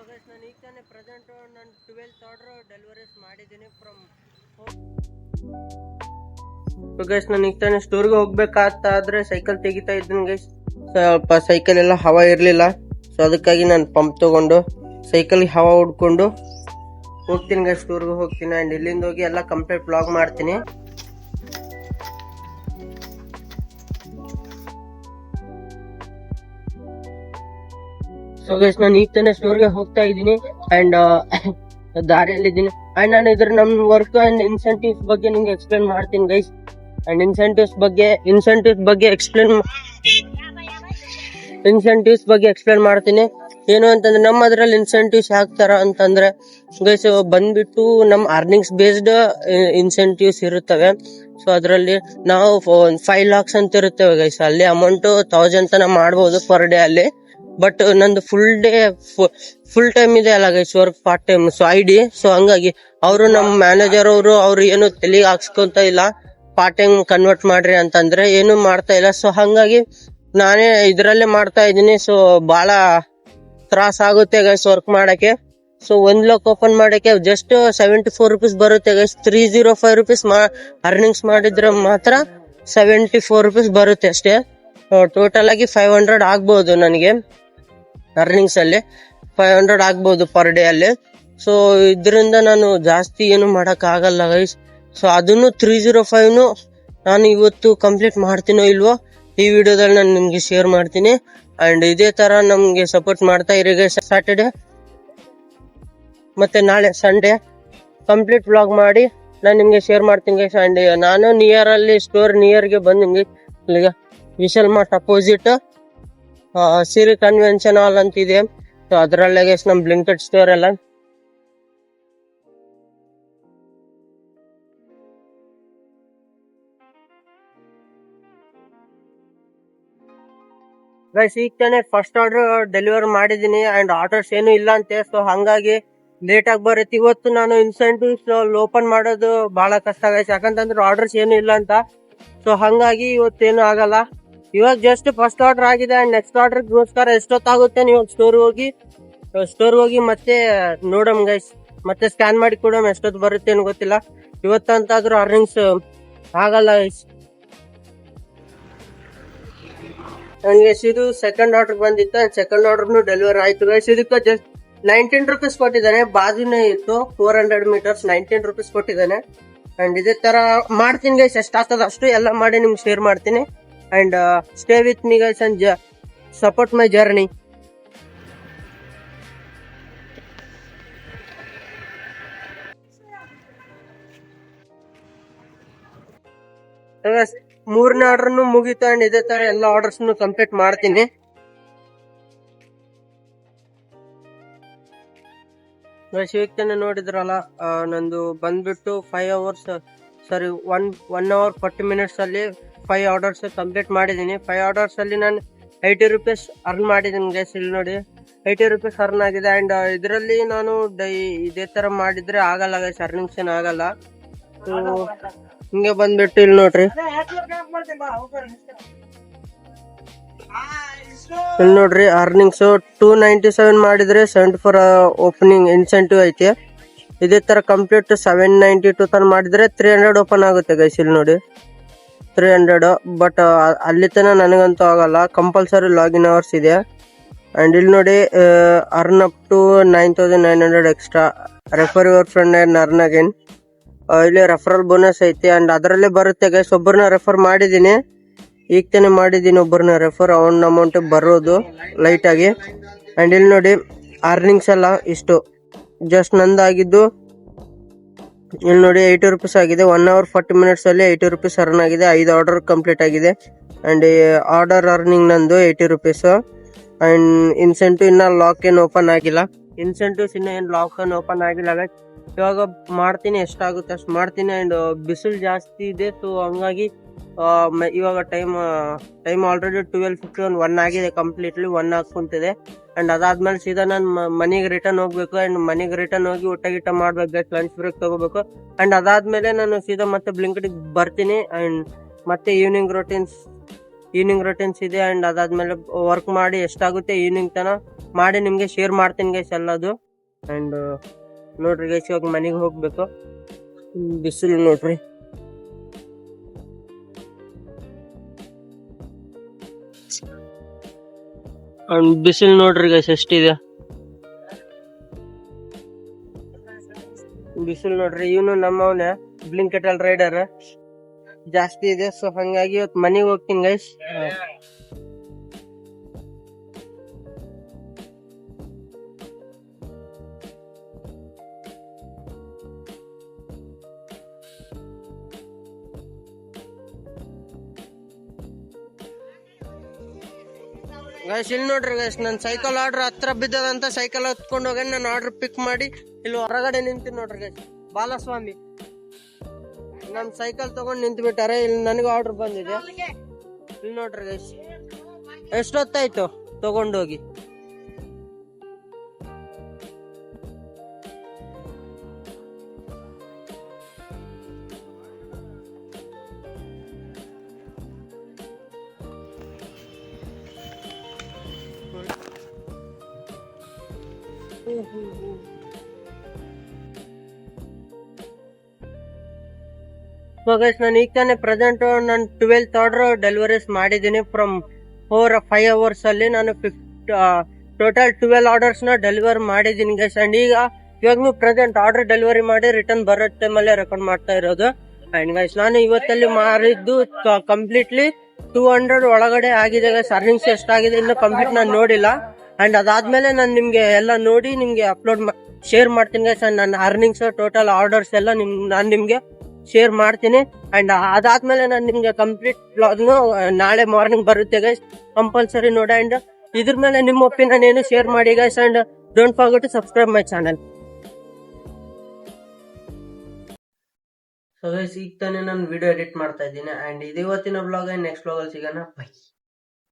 Guys ನಾನು ಈಗ ತಾನೇ ಪ್ರೆಸೆಂಟ್ ನಾನು 12th ಆರ್ಡರ್ ಡೆಲಿವರೀಸ್ ಮಾಡಿದ್ದೀನಿ ಫ್ರಮ್ ಗೈಸ್ ನಾನು ಈಗ ತಾನೇ ಸ್ಟೋರ್ಗೆ ಹೋಗ್ಬೇಕಾದ್ರೆ ಸೈಕಲ್ ತೆಗಿತಾ ಇದ್ದೀನಿ ಗೈಸ್. ಸ್ವಲ್ಪ ಸೈಕಲ್ ಎಲ್ಲ ಹವಾ ಇರಲಿಲ್ಲ, ಸೊ ಅದಕ್ಕಾಗಿ ನಾನು ಪಂಪ್ ತಗೊಂಡು ಸೈಕಲ್ಗೆ ಹವಾ ಹೊಡ್ಕೊಂಡು ಹೋಗ್ತೀನಿ ಗೈಸ್. ಸ್ಟೋರ್ಗೆ ಹೋಗ್ತೀನಿ ಆ್ಯಂಡ್ ಇಲ್ಲಿಂದ ಹೋಗಿ ಎಲ್ಲ ಕಂಪ್ಲೀಟ್ ವ್ಲಾಗ್ ಮಾಡ್ತೀನಿ. ಸೊ ಗೈಸ್ ನಾನು ಈಗ ತಾನೇ ಸ್ಟೋರ್ಗೆ ಹೋಗ್ತಾ ಇದ್ದೀನಿ ಆ್ಯಂಡ್ ದಾರಿಯಲ್ಲಿದ್ದೀನಿ ಆ್ಯಂಡ್ ನಾನು ಇದ್ರ ನಮ್ಮ ವರ್ಕ್ ಆ್ಯಂಡ್ ಇನ್ಸೆಂಟಿವ್ಸ್ ಬಗ್ಗೆ ನಿಮ್ಗೆ ಎಕ್ಸ್ಪ್ಲೇನ್ ಮಾಡ್ತೀನಿ ಗೈಸ್. ಆ್ಯಂಡ್ ಇನ್ಸೆಂಟಿವ್ಸ್ ಬಗ್ಗೆ ಎಕ್ಸ್ಪ್ಲೇನ್ ಮಾಡ್ತೀನಿ. ಏನು ಅಂತಂದ್ರೆ ನಮ್ಮ ಅದ್ರಲ್ಲಿ ಇನ್ಸೆಂಟಿವ್ಸ್ ಹಾಕ್ತಾರ ಅಂತಂದ್ರೆ ಗೈಸ್ ಬಂದ್ಬಿಟ್ಟು ನಮ್ಮ ಅರ್ನಿಂಗ್ಸ್ ಬೇಸ್ಡ್ ಇನ್ಸೆಂಟಿವ್ಸ್ ಇರುತ್ತವೆ. ಸೊ ಅದರಲ್ಲಿ ನಾವು 5 lakhs ಅಂತ ಇರುತ್ತೇವೆ ಗೈಸ್. ಅಲ್ಲಿ ಅಮೌಂಟ್ 1000 ತನ ಮಾಡ್ಬೋದು ಪರ್ ಡೇ ಅಲ್ಲಿ. ಬಟ್ ನಂದು ಫುಲ್ ಟೈಮ್ ಇದೆ ಅಲ್ಲ guys, work part time. So ID so ಹಂಗಾಗಿ ಅವರು ನಮ್ಮ ಮ್ಯಾನೇಜರ್ ಅವ್ರು ಏನು ತಲೆಗೆ ಹಾಕ್ಸ್ಕೊಂತ ಇಲ್ಲ, ಪಾರ್ಟ್ ಟೈಮ್ ಕನ್ವರ್ಟ್ ಮಾಡ್ರಿ ಅಂತಂದ್ರೆ ಏನು ಮಾಡ್ತಾ ಇಲ್ಲ. ಸೊ ಹಂಗಾಗಿ ನಾನೇ ಇದ್ರಲ್ಲೇ ಮಾಡ್ತಾ ಇದ್ದೀನಿ. ಸೊ ಬಹಳ ತ್ರಾಸ ಆಗುತ್ತೆ ಗೈಸ್ ವರ್ಕ್ ಮಾಡಕ್ಕೆ. ಸೊ 1 lakh ಓಪನ್ ಮಾಡಕ್ಕೆ ಜಸ್ಟ್ 74 rupees ಬರುತ್ತೆ ಗೈಸ್. 305 rupees ಅರ್ನಿಂಗ್ಸ್ ಮಾಡಿದ್ರೆ ಮಾತ್ರ 74 rupees ಬರುತ್ತೆ ಅಷ್ಟೇ. ಟೋಟಲ್ ಆಗಿ 500 ಆಗ್ಬಹುದು ನನಗೆ ಅರ್ನಿಂಗ್ಸ್ ಅಲ್ಲಿ, 500 ಆಗ್ಬಹುದು ಪರ್ ಡೇ ಅಲ್ಲಿ. ಸೊ ಇದರಿಂದ ನಾನು ಜಾಸ್ತಿ ಏನು ಮಾಡಕ್ ಆಗಲ್ಲ ಗೈಸ್. ಸೊ ಅದನ್ನು 305 ನಾನು ಇವತ್ತು ಕಂಪ್ಲೀಟ್ ಮಾಡ್ತೀನೋ ಇಲ್ವೋ ಈ ವಿಡಿಯೋದಲ್ಲಿ ನಾನು ನಿಮ್ಗೆ ಶೇರ್ ಮಾಡ್ತೀನಿ. ಅಂಡ್ ಇದೇ ತರ ನಮ್ಗೆ ಸಪೋರ್ಟ್ ಮಾಡ್ತಾ ಇರಿ ಗೈಸ್. ಸ್ಯಾಟರ್ಡೆ ಮತ್ತೆ ನಾಳೆ ಸಂಡೇ ಕಂಪ್ಲೀಟ್ ವ್ಲಾಗ್ ಮಾಡಿ ನಾನು ನಿಮ್ಗೆ ಶೇರ್ ಮಾಡ್ತೀನಿ ಗೈಸ್. ಅಂಡ್ ನಾನು ಸ್ಟೋರ್ ನಿಯರ್ಗೆ ಬಂದು ನಿಮ್ಗೆ ಈಗ ವಿಶಾಲ್ ಮಾರ್ಟ್ ಅಪೋಸಿಟ್ ಸಿರಿ ಕನ್ವೆನ್ಷನ್ ಹಾಲ್ ಅಂತ ಇದೆ. ಸೊ ಅದರಲ್ಲೇ ಗೈಸ್ ನಮ್ ಬ್ಲಿಂಕೆಟ್ ಸ್ಟೋರ್ ಎಲ್ಲ. ಗೈಸ್ ಈಗ ತಾನೇ ಫಸ್ಟ್ ಆರ್ಡರ್ ಡೆಲಿವರ್ ಮಾಡಿದೀನಿ ಅಂಡ್ ಆರ್ಡರ್ಸ್ ಏನು ಇಲ್ಲ ಅಂತೆ. ಸೊ ಹಂಗಾಗಿ ಲೇಟ್ ಆಗಿ ಬರುತ್ತೆ. ಇವತ್ತು ನಾನು ಇನ್ಸೆಂಟಿವ್ಸ್ ಓಪನ್ ಮಾಡೋದು ಬಹಳ ಕಷ್ಟ ಗೈಸ್, ಯಾಕಂತಂದ್ರೆ ಆರ್ಡರ್ಸ್ ಏನು ಇಲ್ಲ ಅಂತ. ಸೊ ಹಂಗಾಗಿ ಇವತ್ತೇನು ಆಗಲ್ಲ. ಇವಾಗ ಜಸ್ಟ್ ಫಸ್ಟ್ ಆರ್ಡರ್ ಆಗಿದೆ ಅಂಡ್ ನೆಕ್ಸ್ಟ್ ಆರ್ಡರ್ಗೋಸ್ಕರ ಎಷ್ಟೊತ್ತಾಗುತ್ತೆ ನೀವು ಸ್ಟೋರ್ ಹೋಗಿ ಮತ್ತೆ ನೋಡಮ್ ಗೈಸ್, ಮತ್ತೆ ಸ್ಕ್ಯಾನ್ ಮಾಡಿ ಕೊಡಮ್ ಎಷ್ಟೊತ್ತು ಬರುತ್ತೆ ಏನು ಗೊತ್ತಿಲ್ಲ. ಇವತ್ತಂತಾದ್ರೂ ಅರ್ನಿಂಗ್ಸ್ ಆಗಲ್ಲ ಗೈಸ್. ನನಗೆ ಇದು ಸೆಕೆಂಡ್ ಆರ್ಡರ್ ಬಂದಿತ್ತು, ಸೆಕೆಂಡ್ ಆರ್ಡರ್ನು ಡೆಲಿವರಿ ಆಯ್ತು ಗೈಸ್. ಇದಕ್ಕೆ ಜಸ್ಟ್ 19 rupees ಕೊಟ್ಟಿದ್ದಾನೆ. ಬಾಜುನೇ ಇತ್ತು 400 meters, 19 rupees ಕೊಟ್ಟಿದ್ದಾನೆ. ಅಂಡ್ ಇದೇ ತರ ಮಾಡ್ತೀನಿ ಗೈಸ್, ಎಷ್ಟಾಗ್ತದ ಅಷ್ಟು ಎಲ್ಲ ಮಾಡಿ ನಿಮ್ಗೆ ಶೇರ್ ಮಾಡ್ತೀನಿ. And stay with me guys and support my journey. ಮೂರನೇ ಆರ್ಡರ್ನು ಮುಗೀತು ಅಂಡ್ ಇದೇ ತರ ಎಲ್ಲ ಆರ್ಡರ್ಸ್ ಕಂಪ್ಲೀಟ್ ಮಾಡ್ತೀನಿ. ಶಿವಕ್ತಾನೆ ನೋಡಿದ್ರಲ್ಲ, ನಂದು ಬಂದ್ಬಿಟ್ಟು 1 hour 40 minutes ಅಲ್ಲಿ 5 orders ಕಂಪ್ಲೀಟ್ ಮಾಡಿದೀನಿ. 5 orders ಅಲ್ಲಿ ನಾನು 80 rupees ಅರ್ನ್ ಮಾಡಿದೀನಿ ಗೈಸ್. ಇಲ್ಲಿ ನೋಡಿ 80 rupees ಅರ್ನ್ ಆಗಿದೆ. ಅಂಡ್ ಇದರಲ್ಲಿ ನಾನು ಇದೇ ತರ ಮಾಡಿದ್ರೆ ಆಗಲ್ಲ ಗೈಸ್, ಅರ್ನಿಂಗ್ಸ್ ಏನ್ ಆಗಲ್ಲ. ಹಿಂಗೆ ಬಂದ್ಬಿಟ್ಟು ಇಲ್ಲಿ ನೋಡ್ರಿ, ಅರ್ನಿಂಗ್ಸ್ 297 ಮಾಡಿದ್ರೆ 74 ಓಪನಿಂಗ್ ಇನ್ಸೆಂಟಿವ್ ಐತೆ. ಇದೇ ತರ ಕಂಪ್ಲೀಟ್ 792 ತನ ಮಾಡಿದ್ರೆ 300 ಓಪನ್ ಆಗುತ್ತೆ ಗೈಸ್. ಇಲ್ಲಿ ನೋಡಿ 300, ಬಟ್ ಅಲ್ಲಿ ತನ ನನಗಂತೂ ಆಗಲ್ಲ, ಕಂಪಲ್ಸರಿ ಲಾಗಿನ್ ಅವರ್ಸ್ ಇದೆ. ಅಂಡ್ ಇಲ್ಲಿ ನೋಡಿ earn up to 9900 extra, refer your friend and earn again. ಇಲ್ಲಿ ರೆಫರಲ್ ಬೋನಸ್ ಐತೆ ಅಂಡ್ ಅದರಲ್ಲೇ ಬರುತ್ತೆ ಗೈಸ್. ಒಬ್ಬರನ್ನ ರೆಫರ್ ಮಾಡಿದೀನಿ, ಈಗ ತಾನೇ ಮಾಡಿದೀನಿ ಒಬ್ಬರನ್ನ ರೆಫರ್, ಅವನ ಅಮೌಂಟ್ ಬರೋದು ಲೈಟ್ ಆಗಿ. ಅಂಡ್ ಇಲ್ಲಿ ನೋಡಿ ಅರ್ನಿಂಗ್ಸ್ ಎಲ್ಲ ಇಷ್ಟು ಜಸ್ಟ್ ನಂದಾಗಿದ್ದು. ಇಲ್ಲಿ ನೋಡಿ 80 rupees ಆಗಿದೆ. 1 hour 40 minutes ಅಲ್ಲಿ 80 rupees ಅರ್ನ್ ಆಗಿದೆ. 5 ಆರ್ಡರ್ ಕಂಪ್ಲೀಟ್ ಆಗಿದೆ. ಅಂಡ್ ಆರ್ಡರ್ ಅರ್ನಿಂಗ್ ನಂದು 80 rupees. ಅಂಡ್ ಇನ್ಸೆಂಟಿವ್ ಇನ್ನ ಲಾಕ್ ಏನ್ ಓಪನ್ ಆಗಿಲ್ಲ, ಇನ್ಸೆಂಟಿವ್ಸ್ ಇನ್ನ ಏನ್ ಲಾಕ್ ಏನ್ ಓಪನ್ ಆಗಿಲ್ಲ. ಇವಾಗ ಮಾಡ್ತೀನಿ, ಎಷ್ಟಾಗುತ್ತೆ ಅಷ್ಟು ಮಾಡ್ತೀನಿ. ಅಂಡ್ ಬಿಸಿಲು ಜಾಸ್ತಿ ಇದೆ, ಸೊ ಹಂಗಾಗಿ ಇವಾಗ ಟೈಮ್ ಆಲ್ರೆಡಿ 12:51, 1 ಆಗಿದೆ, ಕಂಪ್ಲೀಟ್ಲಿ 1 ಆಗ್ಕೊಂತಿದೆ. ಅಂಡ್ ಅದಾದ್ಮೇಲೆ ಸೀದಾ ನಾನು ಮನೆಗೆ ರಿಟರ್ನ್ ಹೋಗ್ಬೇಕು. ಅಂಡ್ ಮನೆಗೆ ರಿಟರ್ನ್ ಹೋಗಿ ಊಟ ಮಾಡ್ಬೇಕು ಗೈಸ್, ಲಂಚ್ ಬ್ರೇಕ್ ತಗೋಬೇಕು. ಅಂಡ್ ಅದಾದ್ಮೇಲೆ ನಾನು ಸೀದಾ ಮತ್ತೆ ಬ್ಲಿಂಕಿಟ್ ಬರ್ತೀನಿ. ಅಂಡ್ ಮತ್ತೆ ಈವ್ನಿಂಗ್ ರೊಟೀನ್ಸ್ ಇದೆ. ಅಂಡ್ ಅದಾದ್ಮೇಲೆ ವರ್ಕ್ ಮಾಡಿ ಎಷ್ಟಾಗುತ್ತೆ ಈವ್ನಿಂಗ್ ತನ ಮಾಡಿ ನಿಮ್ಗೆ ಶೇರ್ ಮಾಡ್ತೀನಿ ಗೈಸ್ ಎಲ್ಲದು. ಅಂಡ್ ನೋಡ್ರಿ ಗೈಸ್ ಇವಾಗ ಮನೆಗೆ ಹೋಗ್ಬೇಕು. ಬಿಸಿಲು ನೋಡ್ರಿ. ಬಿಸಿಲು ನೋಡ್ರಿ ಗೈಸ್ ಎಷ್ಟಿದೆ. ಬಿಸಿಲು ನೋಡ್ರಿ. ಇವನು ನಮ್ಮವನೇ ಬ್ಲಿಂಕೆಟಲ್ ರೈಡರ್ ಜಾಸ್ತಿ ಇದೆ. ಸೊ ಹಂಗಾಗಿ ಇವತ್ತು ಮನೆಗೆ ಹೋಗ್ತೀನಿ ಗೈಸ್. ಗೈಸ್ ಇಲ್ಲಿ ನೋಡ್ರಿ ಗೈಸ್, ನನ್ ಸೈಕಲ್ ಆರ್ಡರ್ ಹತ್ರ ಬಿದ್ದದಂತ ಸೈಕಲ್ ಹತ್ಕೊಂಡು ಹೋಗಿ ನಾನು ಆರ್ಡರ್ ಪಿಕ್ ಮಾಡಿ ಇಲ್ಲಿ ಹೊರಗಡೆ ನಿಂತೀನಿ ನೋಡ್ರಿ ಗೈಸ್. ಬಾಲಸ್ವಾಮಿ ನಮ್ ಸೈಕಲ್ ತಗೊಂಡ್ ನಿಂತು ಬಿಟ್ಟಾರೆ. ಇಲ್ಲಿ ನನಗೂ ಆರ್ಡರ್ ಬಂದಿದೆ. ಇಲ್ಲಿ ನೋಡ್ರಿ ಗೈಸ್ ಎಷ್ಟೊತ್ತಾಯ್ತು ತಗೊಂಡೋಗಿ. ನಾನು ಈಗ ತಾನೇ ಪ್ರೆಸೆಂಟ್ ನಾನು 12th ಆರ್ಡರ್ ಡೆಲಿವರೀಸ್ ಮಾಡಿದ್ದೀನಿ. ಫ್ರಮ್ 4-5 hours ಅಲ್ಲಿ ನಾನು ಟೋಟಲ್ 12 ಆರ್ಡರ್ಸ್ ನ ಡೆಲಿವರ್ ಮಾಡಿದ್ದೀನಿ ಗೈಸ್. ಅಂಡ್ ಇವಾಗ ಪ್ರೆಸೆಂಟ್ ಆರ್ಡರ್ ಡೆಲಿವರಿ ಮಾಡಿ ರಿಟರ್ನ್ ಬರೋ ಟೈಮಲ್ಲೇ ರೆಕಾರ್ಡ್ ಮಾಡ್ತಾ ಇರೋದು. ಅಂಡ್ ಗೈಸ್ ನಾನು ಇವತ್ತಲ್ಲಿ ಮಾರಿದ್ದು ಕಂಪ್ಲೀಟ್ಲಿ 200 ಒಳಗಡೆ ಆಗಿದೆ ಗೈಸ್. ಅರ್ನಿಂಗ್ಸ್ ಎಷ್ಟಾಗಿದೆ ಇನ್ನು ಕಂಪ್ಲೀಟ್ ನಾನು ನೋಡಿಲ್ಲ. ಅಂಡ್ ಅದಾದ್ಮೇಲೆ ನಾನು ನಿಮ್ಗೆ ಎಲ್ಲ ನೋಡಿ ನಿಮ್ಗೆ ಅಪ್ಲೋಡ್ ಶೇರ್ ಮಾಡ್ತೀನಿ ಗೈಸ್. ಅಂಡ್ ನನ್ನ ಅರ್ನಿಂಗ್ಸ್ ಟೋಟಲ್ ಆರ್ಡರ್ಸ್ ಎಲ್ಲ ನಾನು ನಿಮ್ಗೆ ಶೇರ್ ಮಾಡ್ತೀನಿ. ಅಂಡ್ ಅದಾದ್ಮೇಲೆ ನಾನು ನಿಮ್ಗೆ ಕಂಪ್ಲೀಟ್ ಬ್ಲಾಗ್ನು ನಾಳೆ ಮಾರ್ನಿಂಗ್ ಬರುತ್ತೆ ಗೈಸ್. ಕಂಪಲ್ಸರಿ ನೋಡಿ. ಅಂಡ್ ಇದ್ರ ಮೇಲೆ ನಿಮ್ಮ ಒಪಿನಿಯನ್ ಏನು ಶೇರ್ ಮಾಡಿ guys. And don't forget to subscribe my channel. So guys ಈಗ ತಾನೇ ನಾನು ವಿಡಿಯೋ ಎಡಿಟ್ ಮಾಡ್ತಾ ಇದ್ದೀನಿ. ಅಂಡ್ ಇದು ಇವತ್ತಿನ ಬ್ಲಾಗ್. ನೆಕ್ಸ್ಟ್ ಬ್ಲಾಗ್ ಅಲ್ಲಿ ಸಿಗೋಣ. ಬೈ.